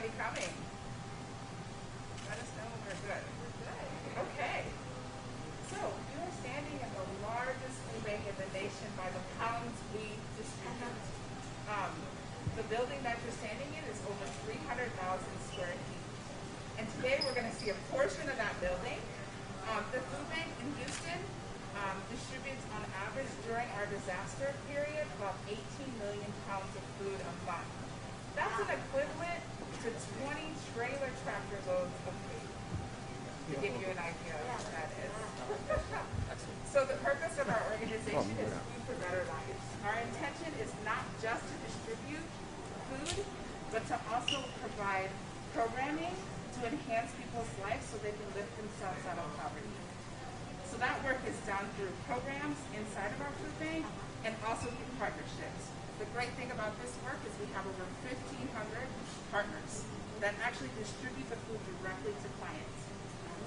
everybody coming? Let us know when we're good. Okay. So we are standing in the largest food bank in the nation by the pounds we distribute. The building that you're standing in is over 300,000 square feet. And today we're going to see a portion of that building. The food bank in Houston distributes on average during our disaster period about 18 million pounds of food a month. That's an equivalent to 20 trailer tractor loads of food, to give you an idea of what that is. So the purpose of our organization is Food for Better Lives. Our intention is not just to distribute food, but to also provide programming to enhance people's lives so they can lift themselves out of poverty. So that work is done through programs inside of our food bank and also through partnerships. The great thing about this work is we have over 1,500 partners that actually distribute the food directly to clients.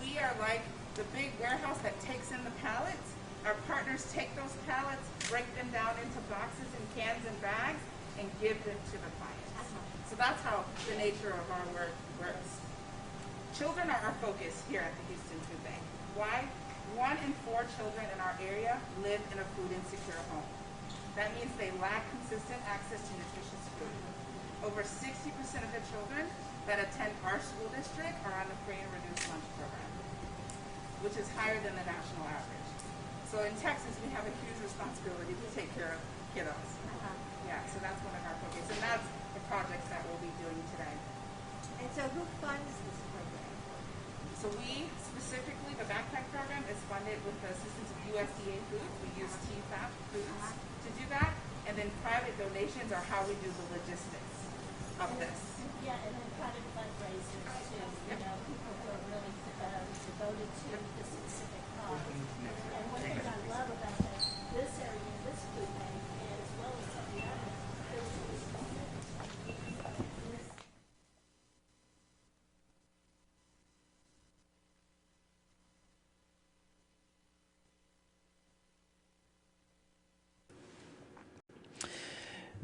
We are like the big warehouse that takes in the pallets. Our partners take those pallets, break them down into boxes and cans and bags, and give them to the clients. So that's how the nature of our work works. Children are our focus here at the Houston Food Bank. Why? 1 in 4 children in our area live in a food insecure home. That means they lack consistent access to nutritious food. Over 60% of the children that attend our school district are on the free and reduced lunch program, which is higher than the national average. So in Texas, we have a huge responsibility to take care of kiddos. Yeah, so that's one of our focus, and that's the projects that we'll be doing today. And so who funds this program? So we specifically, the backpack program is funded with the assistance of USDA Foods. We use TFAP Foods to do that, and then private donations are how we do the logistics of this. Yeah, and then private fundraisers too. You know, people who are really devoted to the specific cause. And one thing I love about this area, this food bank, as well as some of the others, is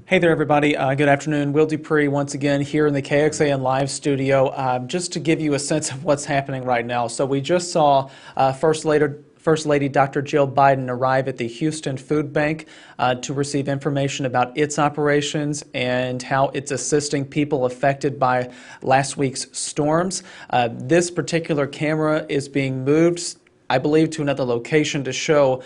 Hey there, everybody. Good afternoon. Will Dupree once again here in the KXAN Live studio, just to give you a sense of what's happening right now. So we just saw First Lady Dr. Jill Biden arrive at the Houston Food Bank to receive information about its operations and how it's assisting people affected by last week's storms. This particular camera is being moved, I believe, to another location to show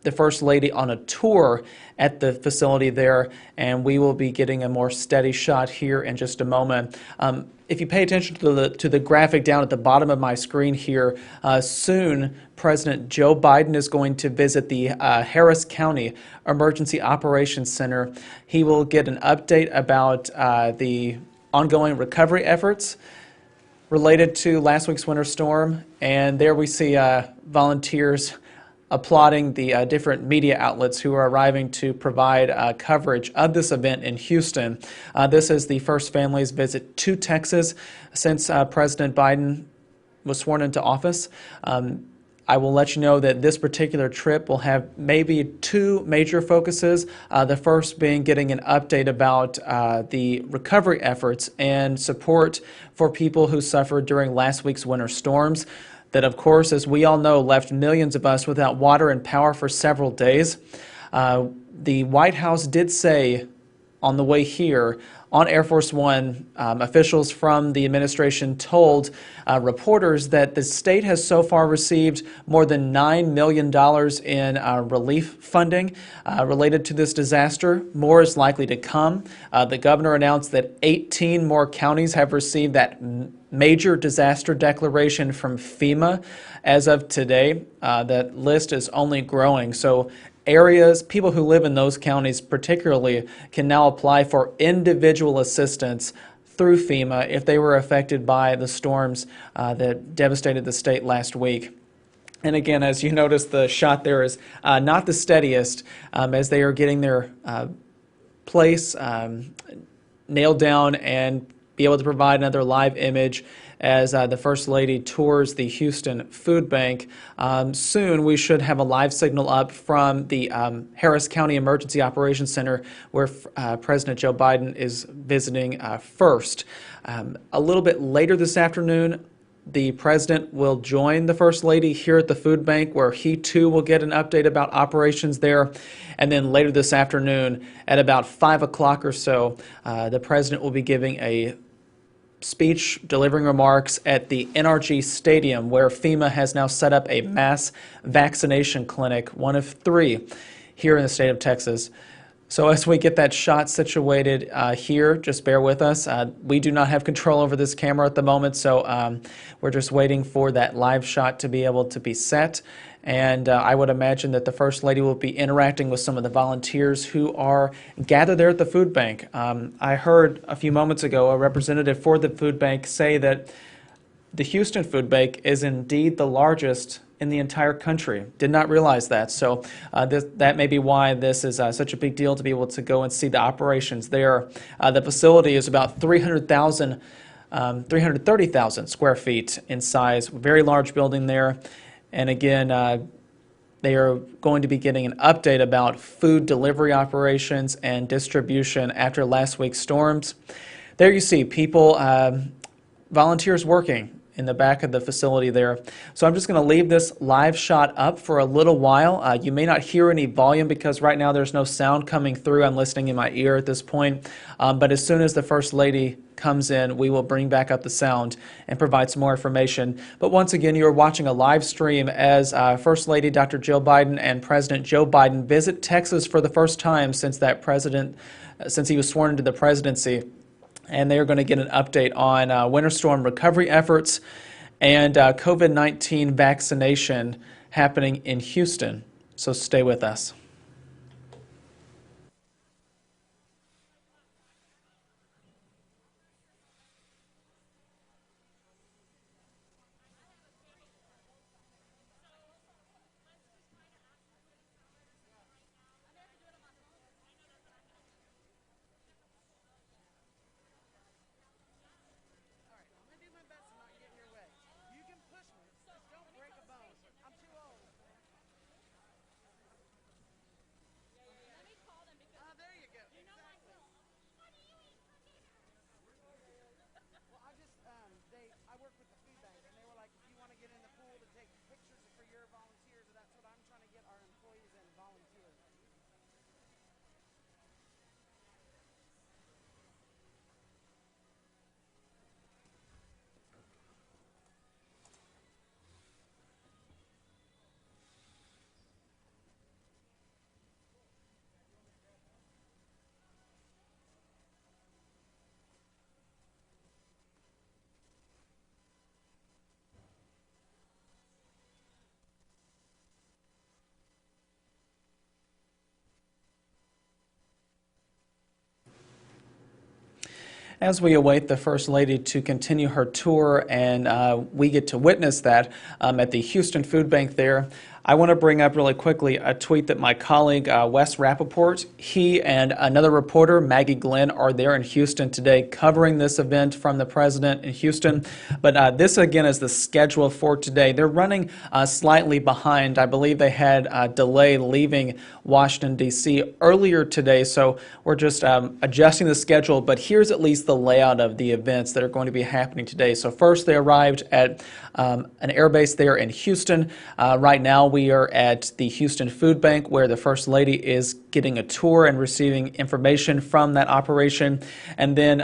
the First Lady on a tour at the facility there, and we will be getting a more steady shot here in just a moment. If you pay attention to the graphic down at the bottom of my screen here, soon President Joe Biden is going to visit the Harris County Emergency Operations Center. He will get an update about the ongoing recovery efforts related to last week's winter storm, and there we see volunteers applauding the different media outlets who are arriving to provide coverage of this event in Houston. This is the first family's visit to Texas since President Biden was sworn into office. I will let you know that this particular trip will have maybe 2 major focuses. The first being getting an update about the recovery efforts and support for people who suffered during last week's winter storms that, of course, as we all know, left millions of us without water and power for several days. The White House did say on the way here on Air Force One, officials from the administration told reporters that the state has so far received more than $9 million in relief funding related to this disaster. More is likely to come. The governor announced that 18 more counties have received that major disaster declaration from FEMA as of today. That list is only growing. So areas, people who live in those counties particularly, can now apply for individual assistance through FEMA if they were affected by the storms that devastated the state last week. And again, as you notice, the shot there is not the steadiest as they are getting their place nailed down and be able to provide another live image as the First Lady tours the Houston Food Bank. Soon we should have a live signal up from the Harris County Emergency Operations Center where President Joe Biden is visiting first. A little bit later this afternoon, the President will join the First Lady here at the food bank where he too will get an update about operations there. And then later this afternoon at about 5 o'clock or so, the President will be giving a speech, delivering remarks at the NRG Stadium where FEMA has now set up a mass vaccination clinic, one of 3 here in the state of Texas. So as we get that shot situated here, just bear with us. We do not have control over this camera at the moment, so we're just waiting for that live shot to be able to be set. And I would imagine that the First Lady will be interacting with some of the volunteers who are gathered there at the food bank. I heard a few moments ago a representative for the food bank say that the Houston Food Bank is indeed the largest in the entire country. Did not realize that. So that may be why this is such a big deal to be able to go and see the operations there. The facility is about 330,000 square feet in size. Very large building there. And again, they are going to be getting an update about food delivery operations and distribution after last week's storms. There you see people, volunteers working in the back of the facility there. So I'm just going to leave this live shot up for a little while. You may not hear any volume because right now there's no sound coming through. I'm listening in my ear at this point. But as soon as the First Lady comes in, we will bring back up the sound and provide some more information. But once again, you're watching a live stream as First Lady Dr. Jill Biden and President Joe Biden visit Texas for the first time since he was sworn into the presidency. And they're going to get an update on winter storm recovery efforts and COVID-19 vaccination happening in Houston. So stay with us. I work with the food bank, and they were like, if you want to get in the pool to take pictures for your volunteers, that's what I'm trying to get our employees and volunteers. As we await the First Lady to continue her tour and we get to witness that at the Houston Food Bank there, I want to bring up really quickly a tweet that my colleague Wes Rappaport, he and another reporter, Maggie Glenn, are there in Houston today covering this event from the President in Houston. But this again is the schedule for today. They're running slightly behind. I believe they had a delay leaving Washington, D.C. earlier today, so we're just adjusting the schedule. But here's at least the layout of the events that are going to be happening today. So first they arrived at an airbase there in Houston. Right now we are at the Houston Food Bank where the First Lady is getting a tour and receiving information from that operation. And then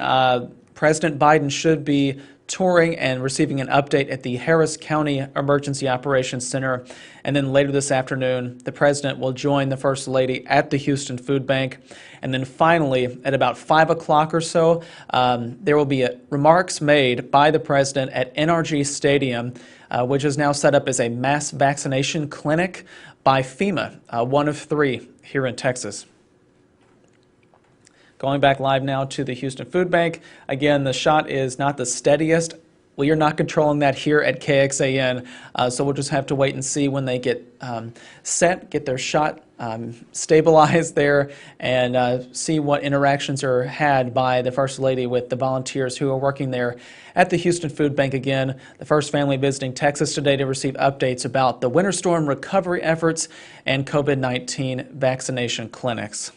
President Biden should be touring and receiving an update at the Harris County Emergency Operations Center. And then later this afternoon, the President will join the First Lady at the Houston Food Bank. And then finally, at about 5 o'clock or so, there will be remarks made by the President at NRG Stadium, which is now set up as a mass vaccination clinic by FEMA, one of 3 here in Texas. Going back live now to the Houston Food Bank. Again, the shot is not the steadiest. We are not controlling that here at KXAN, so we'll just have to wait and see when they get set, get their shot stabilize there and see what interactions are had by the First Lady with the volunteers who are working there at the Houston Food Bank. Again, the first family visiting Texas today to receive updates about the winter storm recovery efforts and COVID-19 vaccination clinics.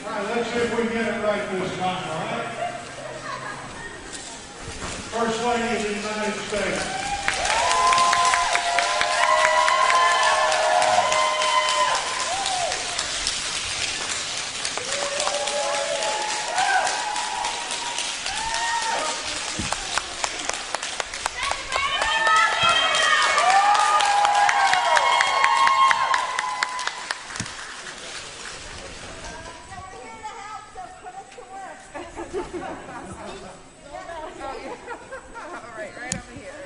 All right, let's see if we get it right this time, all right? First Lady of the United States. We're here to help, so put us to work. All right, right over here.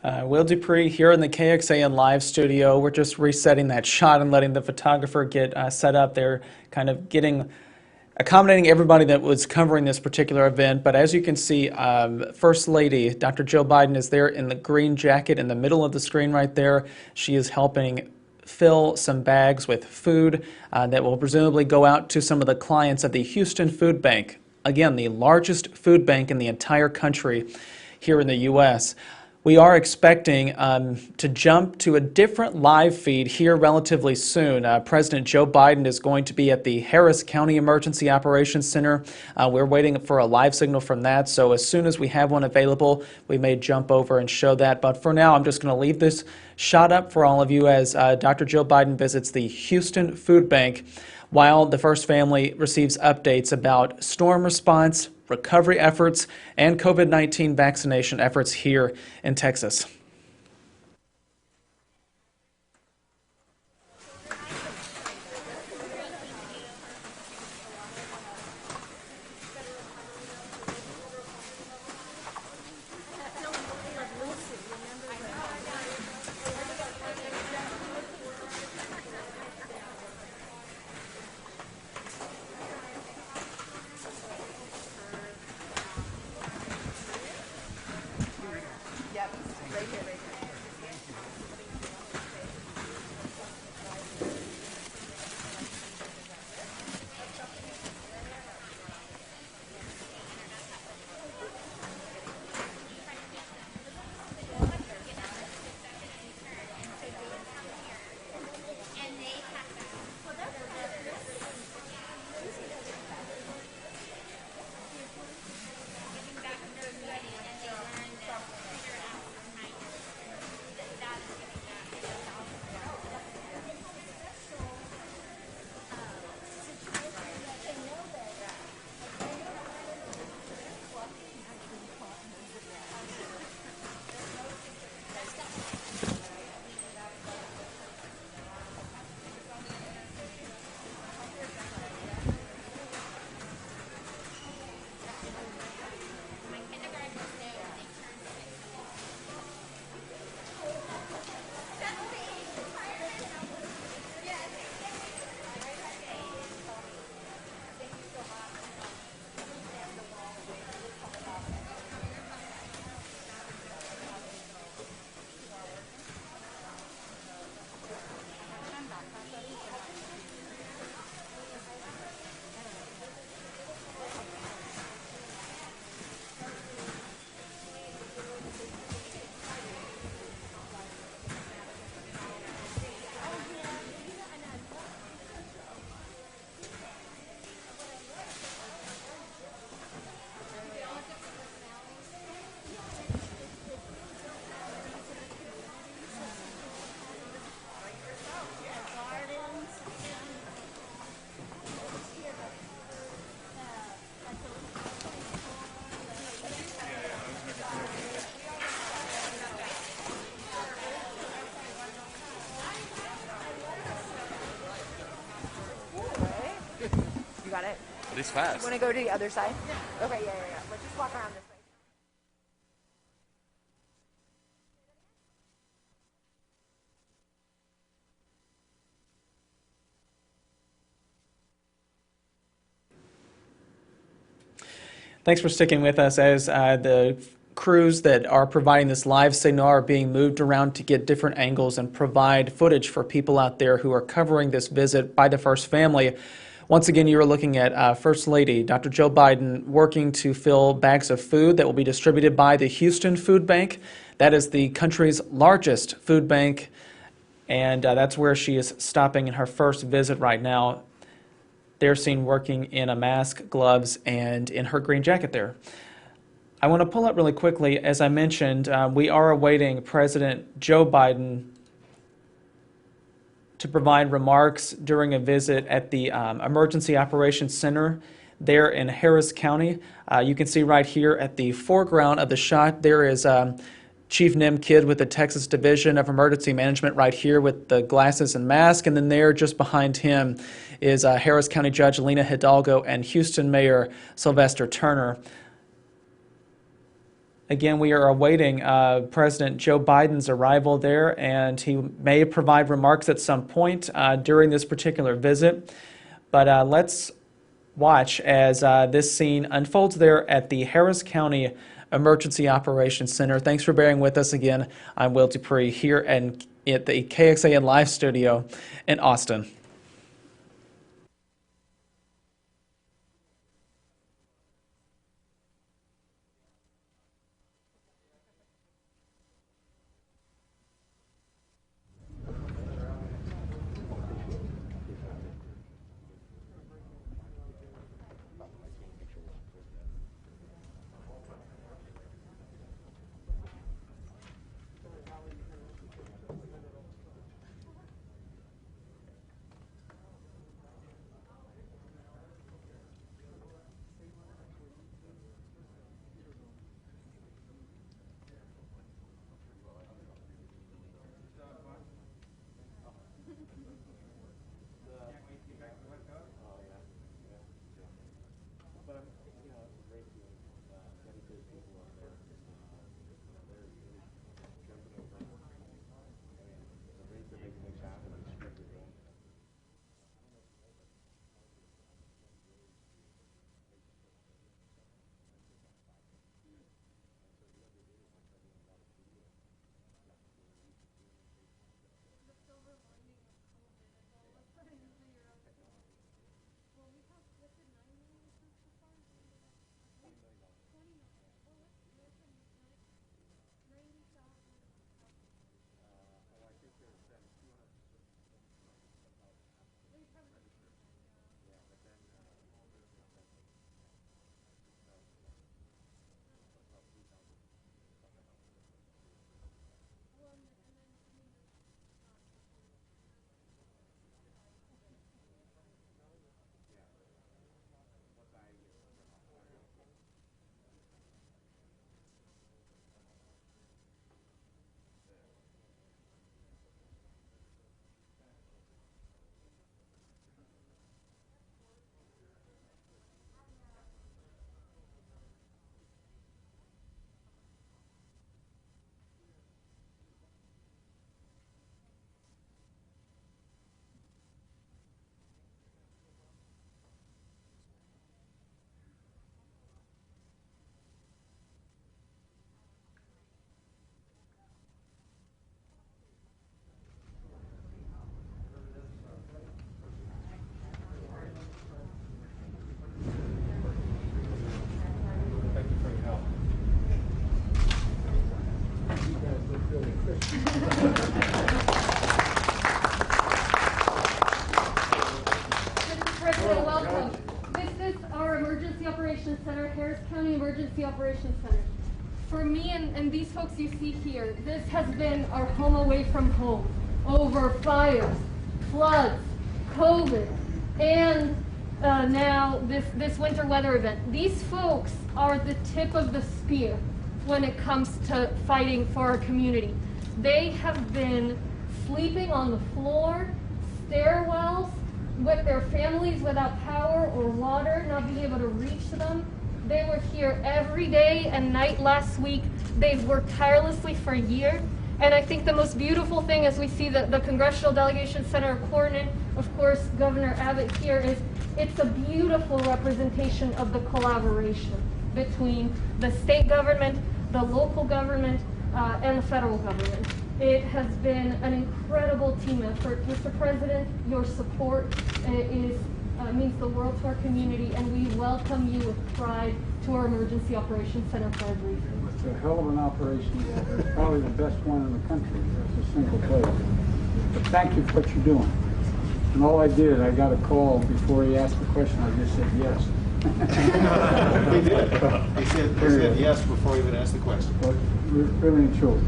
Will Dupree here in the KXAN live studio. We're just resetting that shot and letting the photographer get set up there, kind of accommodating everybody that was covering this particular event. But as you can see, First Lady, Dr. Jill Biden, is there in the green jacket in the middle of the screen right there. She is helping fill some bags with food that will presumably go out to some of the clients of the Houston Food Bank. Again, the largest food bank in the entire country here in the U.S. We are expecting to jump to a different live feed here relatively soon. President Joe Biden is going to be at the Harris County Emergency Operations Center. We're waiting for a live signal from that, so as soon as we have one available, we may jump over and show that. But for now, I'm just going to leave this shot up for all of you as Dr. Joe Biden visits the Houston Food Bank while the First Family receives updates about storm response, recovery efforts, and COVID-19 vaccination efforts here in Texas. Got it? It is fast. Want to go to the other side? Yeah. Okay, yeah. Let's just walk around this way. Thanks for sticking with us as the crews that are providing this live signal are being moved around to get different angles and provide footage for people out there who are covering this visit by the First Family. Once again, you are looking at First Lady, Dr. Jill Biden, working to fill bags of food that will be distributed by the Houston Food Bank. That is the country's largest food bank, and that's where she is stopping in her first visit right now. They're seen working in a mask, gloves, and in her green jacket there. I want to pull up really quickly. As I mentioned, we are awaiting President Joe Biden to provide remarks during a visit at the Emergency Operations Center there in Harris County. You can see right here at the foreground of the shot, there is Chief Nim Kidd with the Texas Division of Emergency Management right here with the glasses and mask. And then there, just behind him, is Harris County Judge Lena Hidalgo and Houston Mayor Sylvester Turner. Again, we are awaiting President Joe Biden's arrival there, and he may provide remarks at some point during this particular visit. But let's watch as this scene unfolds there at the Harris County Emergency Operations Center. Thanks for bearing with us again. I'm Will Dupree here at the KXAN Live Studio in Austin. Mr. President, welcome. This is our Emergency Operations Center, Harris County Emergency Operations Center. For me and these folks you see here, this has been our home away from home. Over fires, floods, COVID, and now this winter weather event. These folks are the tip of the spear when it comes to fighting for our community. They have been sleeping on the floor, stairwells, with their families without power or water, not being able to reach them. They were here every day and night last week. They've worked tirelessly for a year. And I think the most beautiful thing as we see the Congressional Delegation Center coordinate, of course, Governor Abbott here, is it's a beautiful representation of the collaboration between the state government, the local government, and the federal government. It has been an incredible team effort. Mr. President, your support means the world to our community, and we welcome you with pride to our Emergency Operations Center for our briefing. It's a hell of an operation. It's probably the best one in the country. It's a single place. But thank you for what you're doing. And all I did, I got a call before he asked the question. I just said yes. He did. He said yes before he even asked the question. But really and truly,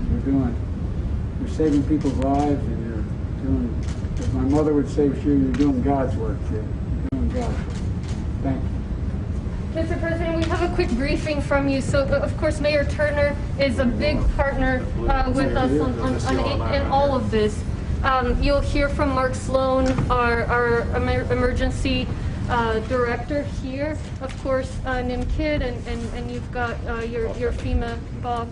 you're saving people's lives, and you're doing, as my mother would say, you're doing God's work, kid. You're doing God's work. Thank you. Mr. President, we have a quick briefing from you. So, of course, Mayor Turner is a big partner with us in all of this. You'll hear from Mark Sloan, our emergency director here, of course, Nim Kidd, and you've got your FEMA, Bob.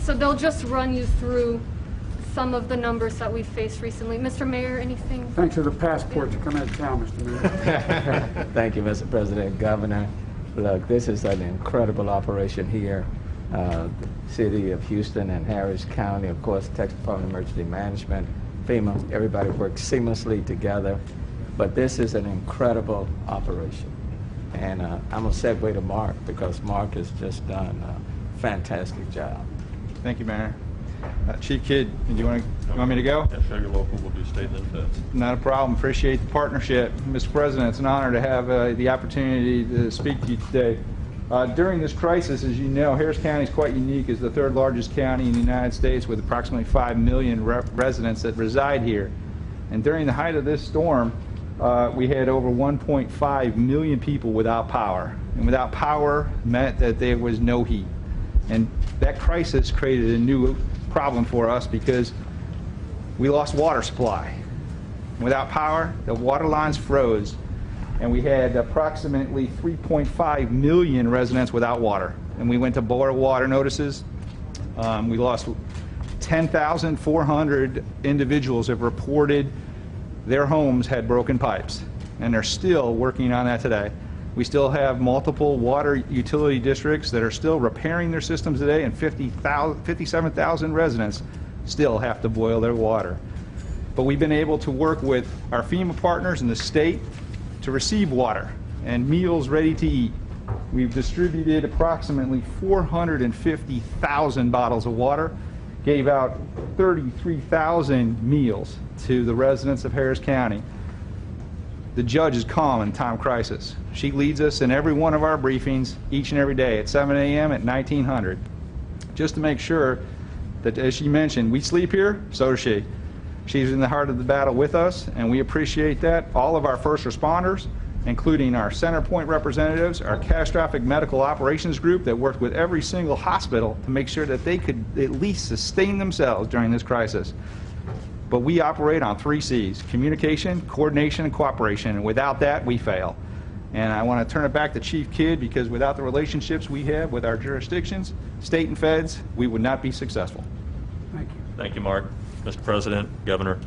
So they'll just run you through some of the numbers that we've faced recently. Mr. Mayor, anything? Thanks for the passport to come out of town, Mr. Mayor. Thank you, Mr. President. Governor, look, this is an incredible operation here. The City of Houston and Harris County, of course, Texas Department of Emergency Management, FEMA, everybody works seamlessly together. But this is an incredible operation. And I'm going to segue to Mark because Mark has just done a fantastic job. Thank you, Mayor. Chief Kidd, do you want me to go? Yeah, show your local, we'll do state then feds. Not a problem. Appreciate the partnership. Mr. President, it's an honor to have the opportunity to speak to you today. During this crisis, as you know, Harris County is quite unique as the third largest county in the United States with approximately 5 million residents that reside here. And during the height of this storm, we had over 1.5 million people without power. And without power meant that there was no heat. And that crisis created a new problem for us because we lost water supply. Without power, the water lines froze, and we had approximately 3.5 million residents without water. And we went to boil water notices. We lost 10,400 individuals have reported their homes had broken pipes, and they're still working on that today. We still have multiple water utility districts that are still repairing their systems today, and 57,000 residents still have to boil their water. But we've been able to work with our FEMA partners in the state to receive water and meals ready to eat. We've distributed approximately 450,000 bottles of water, gave out 33,000 meals to the residents of Harris County. The judge is calm in time of crisis. She leads us in every one of our briefings each and every day at 7 a.m. at 1900, just to make sure that, as she mentioned, we sleep here, so does she. She's in the heart of the battle with us, and we appreciate that. All of our first responders, including our center point representatives, our catastrophic medical operations group that worked with every single hospital to make sure that they could at least sustain themselves during this crisis. But we operate on 3 C's: communication, coordination, and cooperation, and without that, we fail. And I want to turn it back to Chief Kidd, because without the relationships we have with our jurisdictions, state and feds, we would not be successful. Thank you. Thank you, Mark. Mr. President, Governor,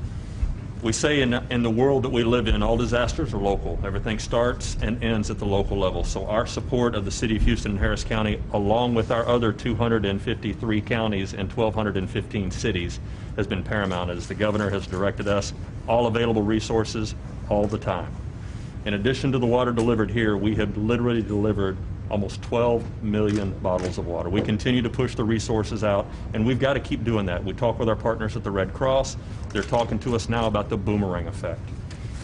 we say in the world that we live in, all disasters are local. Everything starts and ends at the local level. So our support of the City of Houston and Harris County, along with our other 253 counties and 1,215 cities, has been paramount as the Governor has directed us all available resources all the time. In addition to the water delivered here, we have literally delivered almost 12 million bottles of water. We continue to push the resources out, and we've got to keep doing that. We talk with our partners at the Red Cross. They're talking to us now about the boomerang effect.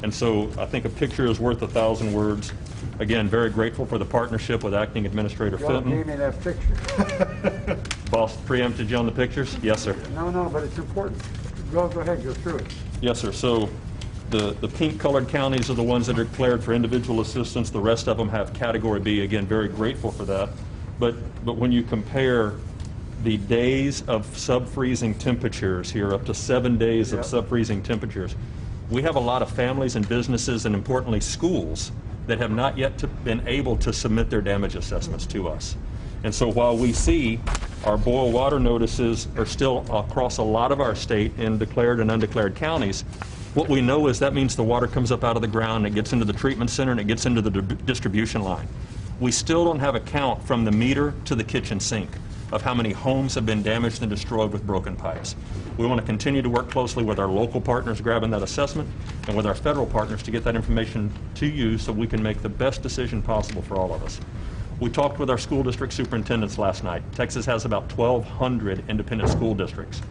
And so I think a picture is worth 1,000 words. Again, very grateful for the partnership with Acting Administrator You gave Fenton. me that picture. Boss preempted you on the pictures? Yes, sir. No, but it's important. Go ahead, go through it. Yes, sir. So the pink-colored counties are the ones that are declared for individual assistance. The rest of them have Category B. Again, very grateful for that. But when you compare the days of sub-freezing temperatures here, up to 7 days of sub-freezing temperatures, we have a lot of families and businesses, and importantly schools, that have not yet been able to submit their damage assessments to us. And so while we see our boil water notices are still across a lot of our state in declared and undeclared counties, what we know is that means the water comes up out of the ground, it gets into the treatment center, and it gets into the distribution line. We still don't have a count from the meter to the kitchen sink of how many homes have been damaged and destroyed with broken pipes. We want to continue to work closely with our local partners grabbing that assessment and with our federal partners to get that information to you so we can make the best decision possible for all of us. We talked with our school district superintendents last night. Texas has about 1,200 independent school districts.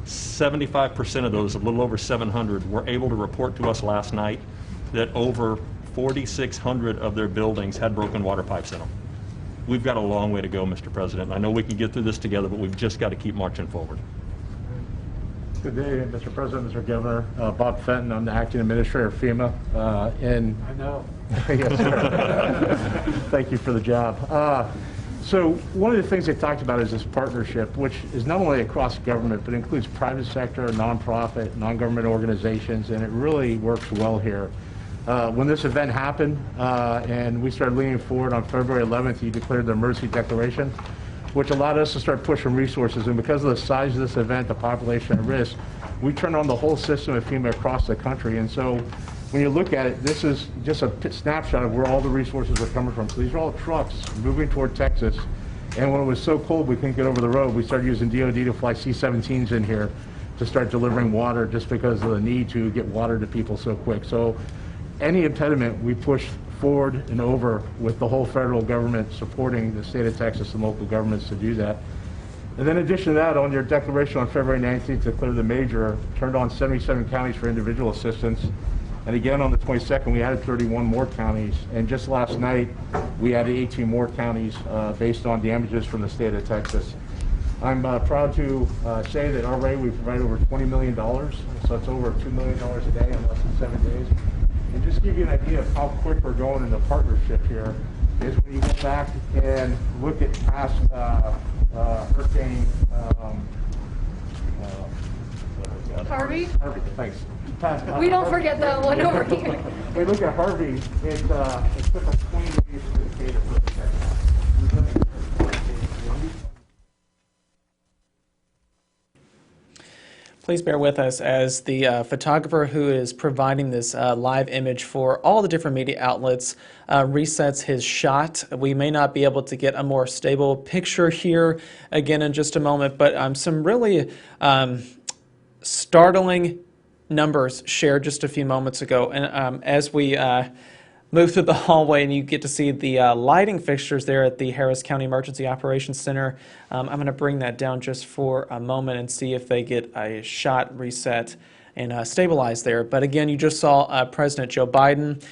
75% of those, a little over 700, were able to report to us last night that over 4,600 of their buildings had broken water pipes in them. We've got a long way to go, Mr. President. I know we can get through this together, but we've just got to keep marching forward. Good day, Mr. President, Mr. Governor. Bob Fenton, I'm the Acting Administrator of FEMA. I know. Yes, sir. Thank you for the job. So one of the things they talked about is this partnership, which is not only across government, but includes private sector, nonprofit, non-government organizations, and it really works well here. When this event happened and we started leaning forward on February 11th, he declared the emergency declaration, which allowed us to start pushing resources. And because of the size of this event, the population at risk, we turned on the whole system of FEMA across the country. And so when you look at it, this is just a snapshot of where all the resources were coming from. So these are all trucks moving toward Texas. And when it was so cold we couldn't get over the road, we started using DOD to fly C-17s in here to start delivering water just because of the need to get water to people so quick. So any impediment we pushed forward and over with the whole federal government supporting the state of Texas and local governments to do that. And then in addition to that, on your declaration on February 19th to declare the major, turned on 77 counties for individual assistance. And again on the 22nd, we added 31 more counties. And just last night, we added 18 more counties based on damages from the state of Texas. I'm proud to say that already we've provided over $20 million. So it's over $2 million a day in less than 7 days. And just to give you an idea of how quick we're going in the partnership here is when you go back and look at past Hurricane Harvey? Harvey, thanks. We don't forget that one over here. We look at Harvey, it took us 20 days to pay the first check. Please bear with us as the photographer who is providing this live image for all the different media outlets resets his shot. We may not be able to get a more stable picture here again in just a moment, but some really startling numbers shared just a few moments ago. And as we move through the hallway and you get to see the lighting fixtures there at the Harris County Emergency Operations Center, I'm going to bring that down just for a moment and see if they get a shot reset and stabilized there. But again, you just saw President Joe Biden,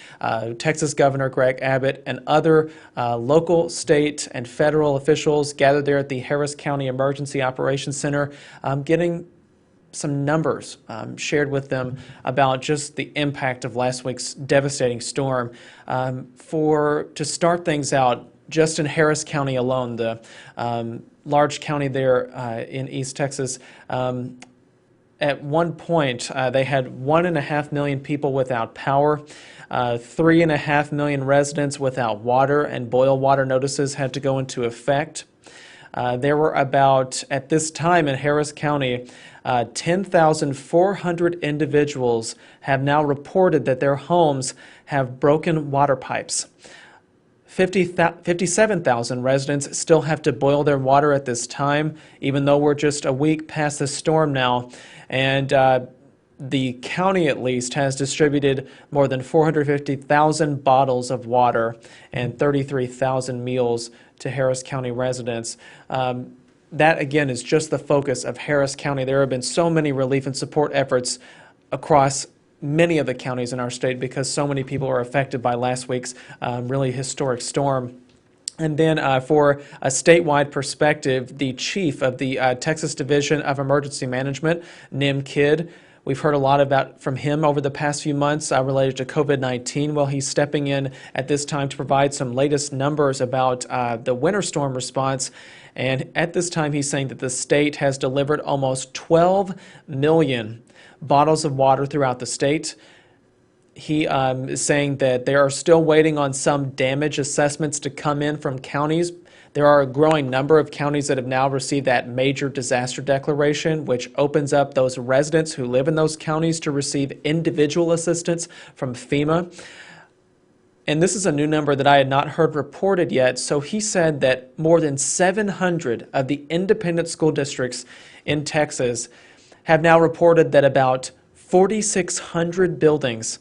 Texas Governor Greg Abbott, and other local, state, and federal officials gathered there at the Harris County Emergency Operations Center, getting some numbers shared with them about just the impact of last week's devastating storm. To start things out, just in Harris County alone, the large county there in East Texas, at one point they had 1.5 million people without power, 3.5 million residents without water, and boil water notices had to go into effect. There were about, at this time in Harris County, 10,400 individuals have now reported that their homes have broken water pipes. 57,000 residents still have to boil their water at this time, even though we're just a week past the storm now. And the county, at least, has distributed more than 450,000 bottles of water and 33,000 meals to Harris County residents. That, again, is just the focus of Harris County. There have been so many relief and support efforts across many of the counties in our state because so many people are affected by last week's really historic storm. And then for a statewide perspective, the chief of the Texas Division of Emergency Management, Nim Kidd, we've heard a lot from him over the past few months related to COVID-19. Well, he's stepping in at this time to provide some latest numbers about the winter storm response. And at this time, he's saying that the state has delivered almost 12 million bottles of water throughout the state. He is saying that they are still waiting on some damage assessments to come in from counties. There are a growing number of counties that have now received that major disaster declaration, which opens up those residents who live in those counties to receive individual assistance from FEMA. And this is a new number that I had not heard reported yet. So he said that more than 700 of the independent school districts in Texas have now reported that about 4,600 buildings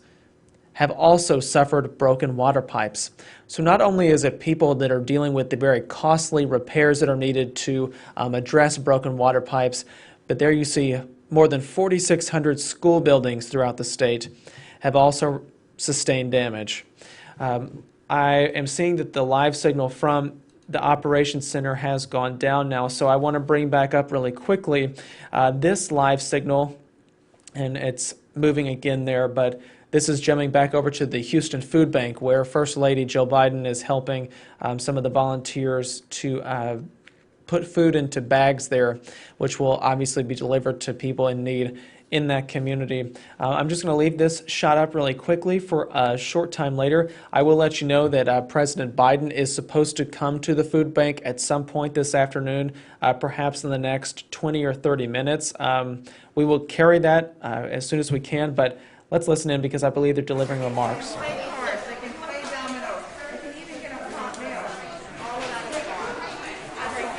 have also suffered broken water pipes. So not only is it people that are dealing with the very costly repairs that are needed to address broken water pipes, but there you see more than 4,600 school buildings throughout the state have also sustained damage. I am seeing that the live signal from the Operations Center has gone down now, so I want to bring back up really quickly this live signal, and it's moving again there, but this is jumping back over to the Houston Food Bank, where First Lady Jill Biden is helping some of the volunteers to put food into bags there, which will obviously be delivered to people in need in that community. I'm just going to leave this shot up really quickly for a short time later. I will let you know that President Biden is supposed to come to the food bank at some point this afternoon, perhaps in the next 20 or 30 minutes. We will carry that as soon as we can, but let's listen in because I believe they're delivering remarks. Play cards, they can play dominoes, they can even get a hot meal. All of that is gone.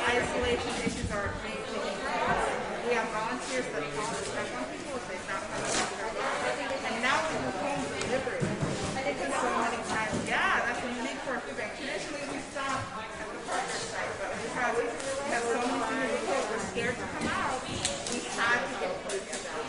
Isolation issues are being taken care of. We have volunteers that call and check on people if they stop coming to their house. And now we do home delivery. Because so many times, yeah, that's a unique for a food bank. Traditionally, we stop at the partner site, but because we have so many people we're scared to come out, we try to get food to them.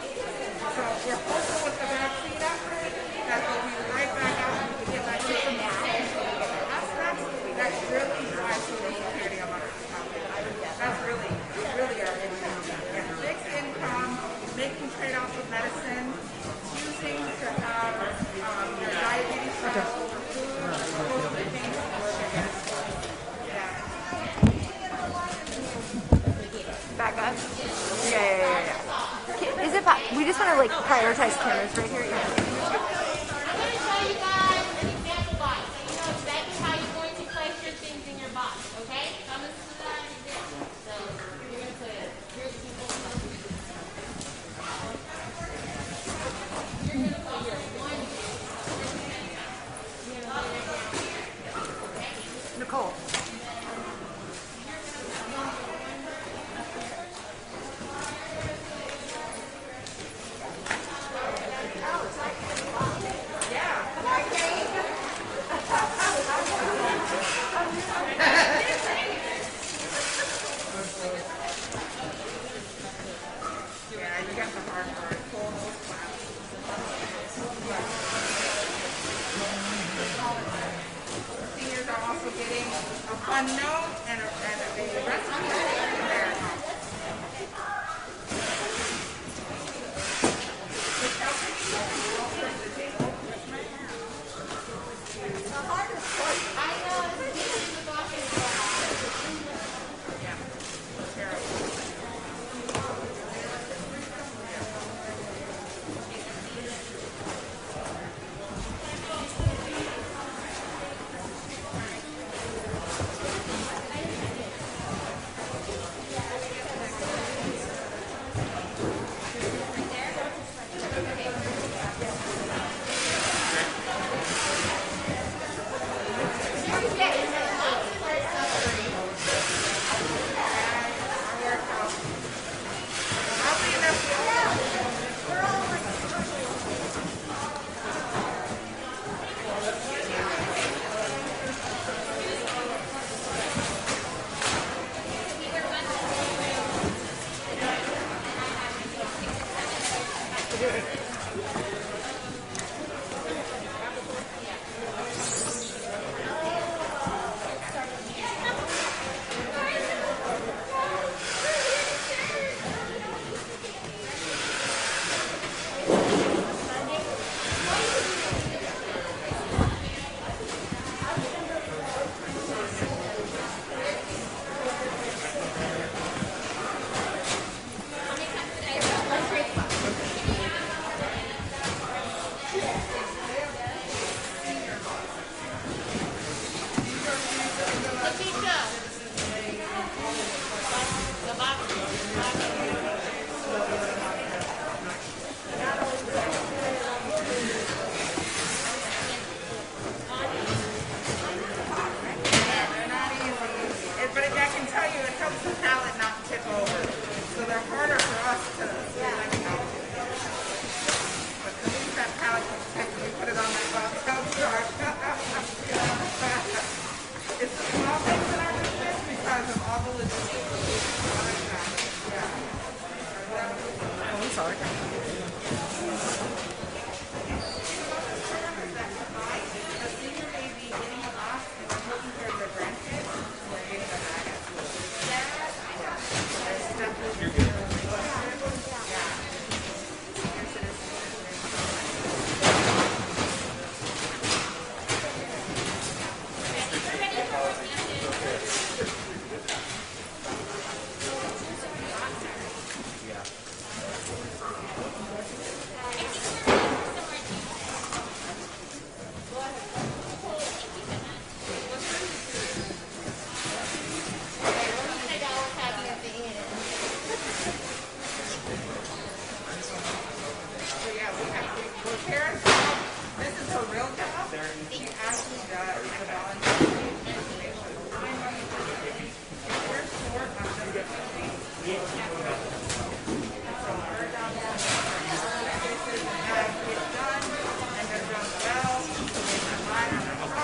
So we're hopeful with the vaccine effort that we'll be right back out and we can get back to the normal aspects. That's really why Social Security among our population. That's really our income. Yeah, fixed income, making trade-offs with medicine, choosing to have your diabetes control for food, those are the things that work against. Back up. Yeah. Is it? We just want to like prioritize cameras right here. Yeah. I'm going to show you guys an example box so you know exactly how you're going to place your things in your box, okay? So I'm going to put that an example. So you're going to put your people. You're going to put your one. You're going to put it down here. Okay? Nicole. Yeah, you got the hard part. Pull those flaps. Seniors are also getting a fun note and a recipe in their house. I know, this is the box as well. Yeah, terrible. she actually does the volunteer information. I'm on the facility. If we're short on facilities, we can't do it. So our job is to make sure that cases have get done and they're done well. They rely on our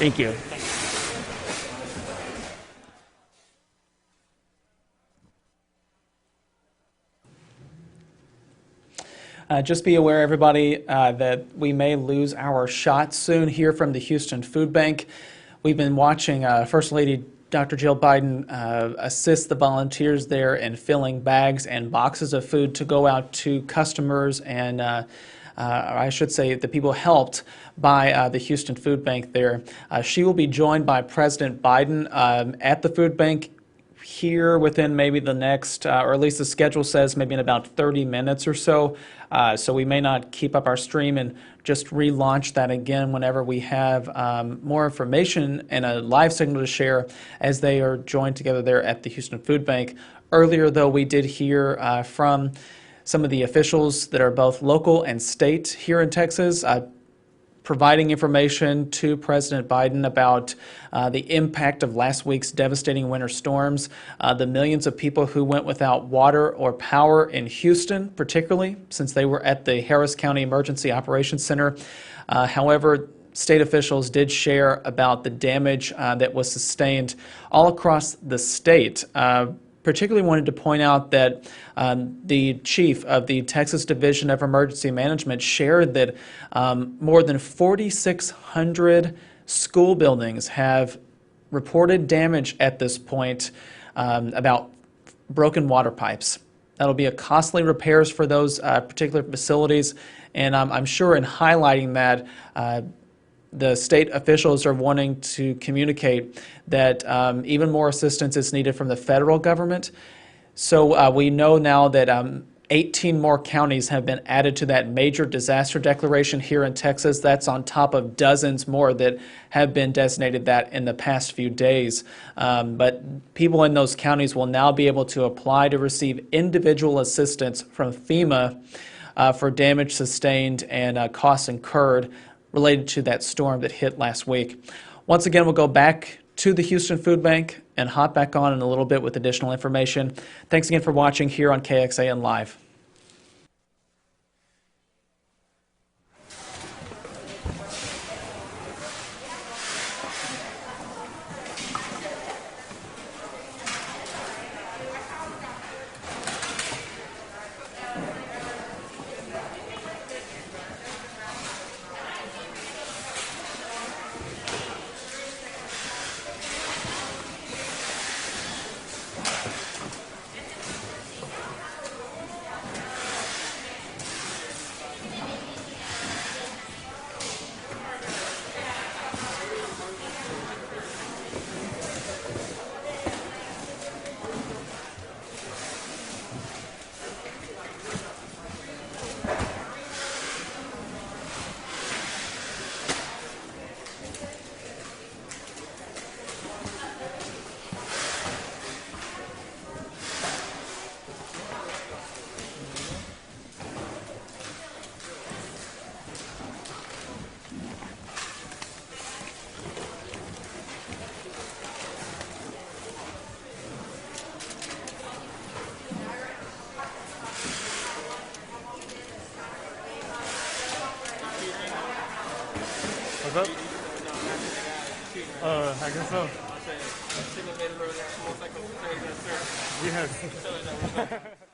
Thank you. Just be aware, everybody, that we may lose our shot soon here from the Houston Food Bank. We've been watching First Lady Dr. Jill Biden assist the volunteers there in filling bags and boxes of food to go out to customers and I should say the people helped by the Houston Food Bank there. She will be joined by President Biden at the food bank here within maybe the next, or at least the schedule says maybe in about 30 minutes or so. So we may not keep up our stream and just relaunch that again whenever we have more information and a live signal to share as they are joined together there at the Houston Food Bank. Earlier, though, we did hear from some of the officials that are both local and state here in Texas, providing information to President Biden about the impact of last week's devastating winter storms, the millions of people who went without water or power in Houston, particularly since they were at the Harris County Emergency Operations Center. However, state officials did share about the damage that was sustained all across the state. Particularly wanted to point out that the chief of the Texas Division of Emergency Management shared that more than 4,600 school buildings have reported damage at this point about broken water pipes. That'll be a costly repairs for those particular facilities, and I'm sure in highlighting that, the state officials are wanting to communicate that even more assistance is needed from the federal government. So we know now that 18 more counties have been added to that major disaster declaration here in Texas. That's on top of dozens more that have been designated that in the past few days. But people in those counties will now be able to apply to receive individual assistance from FEMA for damage sustained and costs incurred related to that storm that hit last week. Once again, we'll go back to the Houston Food Bank and hop back on in a little bit with additional information. Thanks again for watching here on KXAN Live. What's up? I guess so. Yes.